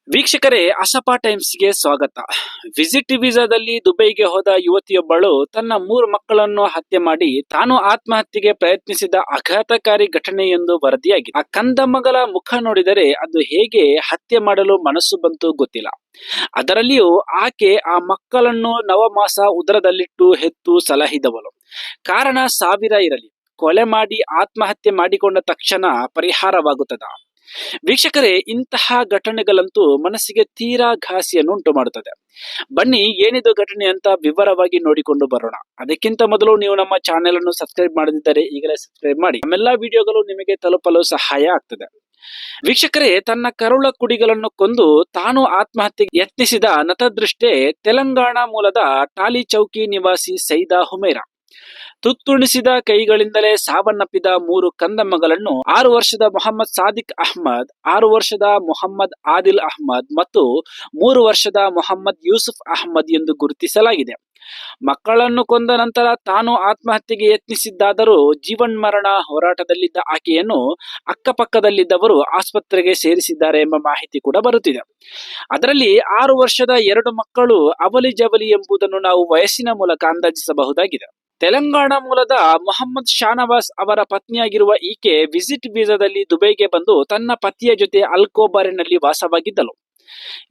ವೀಕ್ಷಕರೇ, ಅಸಪಾ ಟೈಮ್ಸ್ಗೆ ಸ್ವಾಗತ. ವಿಸಿಟ್ ವೀಸಾದಲ್ಲಿ ದುಬೈಗೆ ಹೋದ ಯುವತಿಯೊಬ್ಬಳು ತನ್ನ 3 ಮಕ್ಕಳನ್ನು ಹತ್ಯೆ ಮಾಡಿ ತಾನು ಆತ್ಮಹತ್ಯೆಗೆ ಪ್ರಯತ್ನಿಸಿದ ಆಘಾತಕಾರಿ ಘಟನೆಯೊಂದು ವರದಿಯಾಗಿದೆ. ಆ ಕಂದಮ್ಮಗಳ ಮುಖ ನೋಡಿದರೆ ಅದು ಹೇಗೆ ಹತ್ಯೆ ಮಾಡಲು ಮನಸ್ಸು ಬಂತು ಗೊತ್ತಿಲ್ಲ. ಅದರಲ್ಲಿಯೂ ಆಕೆ ಆ ಮಕ್ಕಳನ್ನು ನವಮಾಸ ಉದರದಲ್ಲಿಟ್ಟು ಹೆತ್ತು ಸಲಹಿದವಳು. ಕಾರಣ 1000 ಇರಲಿ, ಕೊಲೆ ಮಾಡಿ ಆತ್ಮಹತ್ಯೆ ಮಾಡಿಕೊಂಡ ತಕ್ಷಣ ಪರಿಹಾರವಾಗುತ್ತದ? ವೀಕ್ಷಕರೇ, ಇಂತಹ ಘಟನೆಗಳಂತೂ ಮನಸ್ಸಿಗೆ ತೀರಾ ಘಾಸಿಯನ್ನು ಉಂಟು ಮಾಡುತ್ತದೆ. ಬನ್ನಿ, ಏನಿದು ಘಟನೆ ಅಂತ ವಿವರವಾಗಿ ನೋಡಿಕೊಂಡು ಬರೋಣ. ಅದಕ್ಕಿಂತ ಮೊದಲು ನೀವು ನಮ್ಮ ಚಾನೆಲ್ ಅನ್ನು ಸಬ್ಸ್ಕ್ರೈಬ್ ಮಾಡದಿದ್ದರೆ ಈಗಲೇ ಸಬ್ಸ್ಕ್ರೈಬ್ ಮಾಡಿ. ನಮ್ಮೆಲ್ಲಾ ವಿಡಿಯೋಗಳು ನಿಮಗೆ ತಲುಪಲು ಸಹಾಯ ಆಗ್ತದೆ. ವೀಕ್ಷಕರೇ, ತನ್ನ ಕರುಳ ಕುಡಿಗಳನ್ನು ಕೊಂದು ತಾನು ಆತ್ಮಹತ್ಯೆಗೆ ಯತ್ನಿಸಿದ ನತದೃಷ್ಟೇ ತೆಲಂಗಾಣ ಮೂಲದ ಟಾಲಿ ಚೌಕಿ ನಿವಾಸಿ ಸೈದಾ ಹುಮೇರಾ. ತುತ್ತುಣಿಸಿದ ಕೈಗಳಿಂದಲೇ ಸಾವನ್ನಪ್ಪಿದ 3 ಕಂದಮ್ಮಗಳನ್ನು 6 ವರ್ಷದ ಮೊಹಮ್ಮದ್ ಸಾದಿಕ್ ಅಹ್ಮದ್, 6 ವರ್ಷದ ಮೊಹಮ್ಮದ್ ಆದಿಲ್ ಅಹ್ಮದ್ ಮತ್ತು 3 ವರ್ಷದ ಮೊಹಮ್ಮದ್ ಯೂಸುಫ್ ಅಹ್ಮದ್ ಎಂದು ಗುರುತಿಸಲಾಗಿದೆ. ಮಕ್ಕಳನ್ನು ಕೊಂದ ನಂತರ ತಾನು ಆತ್ಮಹತ್ಯೆಗೆ ಯತ್ನಿಸಿದ್ದಾದರೂ ಜೀವನ್ಮರಣ ಹೋರಾಟದಲ್ಲಿದ್ದ ಆಕೆಯನ್ನು ಅಕ್ಕಪಕ್ಕದಲ್ಲಿದ್ದವರು ಆಸ್ಪತ್ರೆಗೆ ಸೇರಿಸಿದ್ದಾರೆ ಎಂಬ ಮಾಹಿತಿ ಕೂಡ ಬರುತ್ತಿದೆ. ಅದರಲ್ಲಿ 6 ವರ್ಷದ 2 ಮಕ್ಕಳು ಅವಲಿ ಜವಲಿ ಎಂಬುದನ್ನು ನಾವು ವಯಸ್ಸಿನ ಮೂಲಕ ಅಂದಾಜಿಸಬಹುದಾಗಿದೆ. ತೆಲಂಗಾಣ ಮೂಲದ ಮೊಹಮ್ಮದ್ ಶಾನವಾಸ್ ಅವರ ಪತ್ನಿಯಾಗಿರುವ ಈಕೆ ವಿಸಿಟ್ ವೀಸಾದಲ್ಲಿ ದುಬೈಗೆ ಬಂದು ತನ್ನ ಪತಿಯ ಜೊತೆ ಅಲ್ಕೋಬಾರಿನಲ್ಲಿ ವಾಸವಾಗಿದ್ದಳು.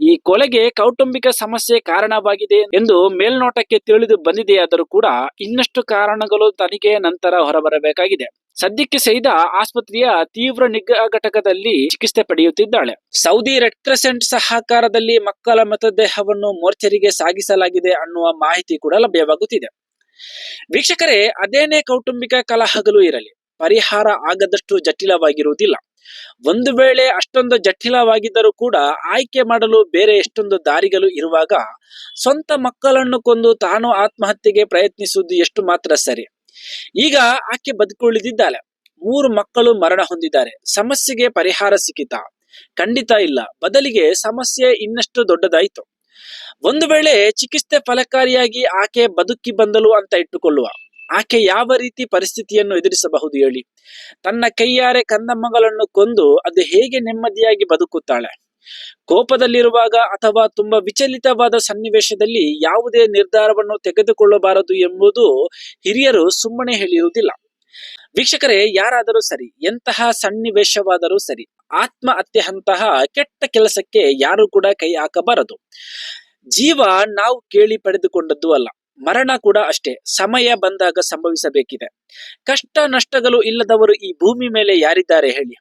ಈ ಕೊಲೆಗೆ ಕೌಟುಂಬಿಕ ಸಮಸ್ಯೆ ಕಾರಣವಾಗಿದೆ ಎಂದು ಮೇಲ್ನೋಟಕ್ಕೆ ತಿಳಿದು ಬಂದಿದೆಯಾದರೂ ಕೂಡ ಇನ್ನಷ್ಟು ಕಾರಣಗಳು ತನಿಖೆಯ ನಂತರ ಹೊರಬರಬೇಕಾಗಿದೆ. ಸದ್ಯಕ್ಕೆ ಸೈದಾ ಆಸ್ಪತ್ರೆಯ ತೀವ್ರ ನಿಗಾ ಘಟಕದಲ್ಲಿ ಚಿಕಿತ್ಸೆ ಪಡೆಯುತ್ತಿದ್ದಾಳೆ. ಸೌದಿ ರೆಡ್ ಕ್ರೆಸೆಂಟ್ ಸಹಕಾರದಲ್ಲಿ ಮಕ್ಕಳ ಮೃತದೇಹವನ್ನು ಮೋರ್ಚರಿಗೆ ಸಾಗಿಸಲಾಗಿದೆ ಅನ್ನುವ ಮಾಹಿತಿ ಕೂಡ ಲಭ್ಯವಾಗುತ್ತಿದೆ. ವೀಕ್ಷಕರೇ, ಅದೇನೇ ಕೌಟುಂಬಿಕ ಕಲಹಗಳು ಇರಲಿ, ಪರಿಹಾರ ಆಗದಷ್ಟು ಜಟಿಲವಾಗಿರುವುದಿಲ್ಲ. ಒಂದು ವೇಳೆ ಅಷ್ಟೊಂದು ಜಟಿಲವಾಗಿದ್ದರೂ ಕೂಡ ಆಯ್ಕೆ ಮಾಡಲು ಬೇರೆ ಎಷ್ಟೊಂದು ದಾರಿಗಳು ಇರುವಾಗ ಸ್ವಂತ ಮಕ್ಕಳನ್ನು ಕೊಂದು ತಾನು ಆತ್ಮಹತ್ಯೆಗೆ ಪ್ರಯತ್ನಿಸುವುದು ಎಷ್ಟು ಮಾತ್ರ ಸರಿ? ಈಗ ಆಕೆ ಬದುಕುಳಿದಿದ್ದಾಳೆ, 3 ಮಕ್ಕಳು ಮರಣ ಹೊಂದಿದ್ದಾರೆ. ಸಮಸ್ಯೆಗೆ ಪರಿಹಾರ ಸಿಕ್ಕಿತಾ? ಖಂಡಿತ ಇಲ್ಲ. ಬದಲಿಗೆ ಸಮಸ್ಯೆ ಇನ್ನಷ್ಟು ದೊಡ್ಡದಾಯಿತು. ಒಂದು ವೇಳೆ ಚಿಕಿತ್ಸೆ ಫಲಕಾರಿಯಾಗಿ ಆಕೆ ಬದುಕಿ ಬಂದಳು ಅಂತ ಇಟ್ಟುಕೊಳ್ಳುವ, ಆಕೆ ಯಾವ ರೀತಿ ಪರಿಸ್ಥಿತಿಯನ್ನು ಎದುರಿಸಬಹುದು ಹೇಳಿ? ತನ್ನ ಕೈಯಾರೆ ಕಂದಮ್ಮಗಳನ್ನು ಕೊಂದು ಅದು ಹೇಗೆ ನೆಮ್ಮದಿಯಾಗಿ ಬದುಕುತ್ತಾಳೆ? ಕೋಪದಲ್ಲಿರುವಾಗ ಅಥವಾ ತುಂಬಾ ವಿಚಲಿತವಾದ ಸನ್ನಿವೇಶದಲ್ಲಿ ಯಾವುದೇ ನಿರ್ಧಾರವನ್ನು ತೆಗೆದುಕೊಳ್ಳಬಾರದು ಎಂಬುದು ಹಿರಿಯರು ಸುಮ್ಮನೆ ಹೇಳಿರುವುದಿಲ್ಲ. ವೀಕ್ಷಕರೇ, ಯಾರಾದರೂ ಸರಿ, ಎಂತಹ ಸನ್ನಿವೇಶವಾದರೂ ಸರಿ, ಆತ್ಮಹತ್ಯೆಯಂತಹ ಕೆಟ್ಟ ಕೆಲಸಕ್ಕೆ ಯಾರು ಕೂಡ ಕೈ ಹಾಕಬಾರದು. ಜೀವ ನಾವು ಕೇಳಿ ಪಡೆದುಕೊಂಡದ್ದು ಅಲ್ಲ, ಮರಣ ಕೂಡ ಅಷ್ಟೇ ಸಮಯ ಬಂದಾಗ ಸಂಭವಿಸಬೇಕಿದೆ. ಕಷ್ಟ ನಷ್ಟಗಳು ಇಲ್ಲದವರು ಈ ಭೂಮಿ ಮೇಲೆ ಯಾರಿದ್ದಾರೆ ಹೇಳಿ?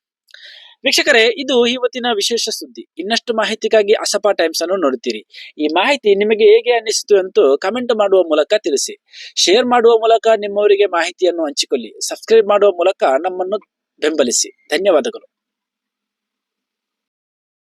ವೀಕ್ಷಕರೇ, ಇದು ಇವತ್ತಿನ ವಿಶೇಷ ಸುದ್ದಿ. ಇನ್ನಷ್ಟು ಮಾಹಿತಿಗಾಗಿ ಅಸಪಾ ಟೈಮ್ಸ್ ಅನ್ನು ನೋಡುತ್ತೀರಿ. ಈ ಮಾಹಿತಿ ನಿಮಗೆ ಹೇಗೆ ಅನ್ನಿಸಿತು ಅಂತ ಕಮೆಂಟ್ ಮಾಡುವ ಮೂಲಕ ತಿಳಿಸಿ. ಶೇರ್ ಮಾಡುವ ಮೂಲಕ ನಿಮ್ಮವರಿಗೆ ಮಾಹಿತಿಯನ್ನು ಹಂಚಿಕೊಳ್ಳಿ. ಸಬ್ಸ್ಕ್ರೈಬ್ ಮಾಡುವ ಮೂಲಕ ನಮ್ಮನ್ನು ಬೆಂಬಲಿಸಿ. ಧನ್ಯವಾದಗಳು.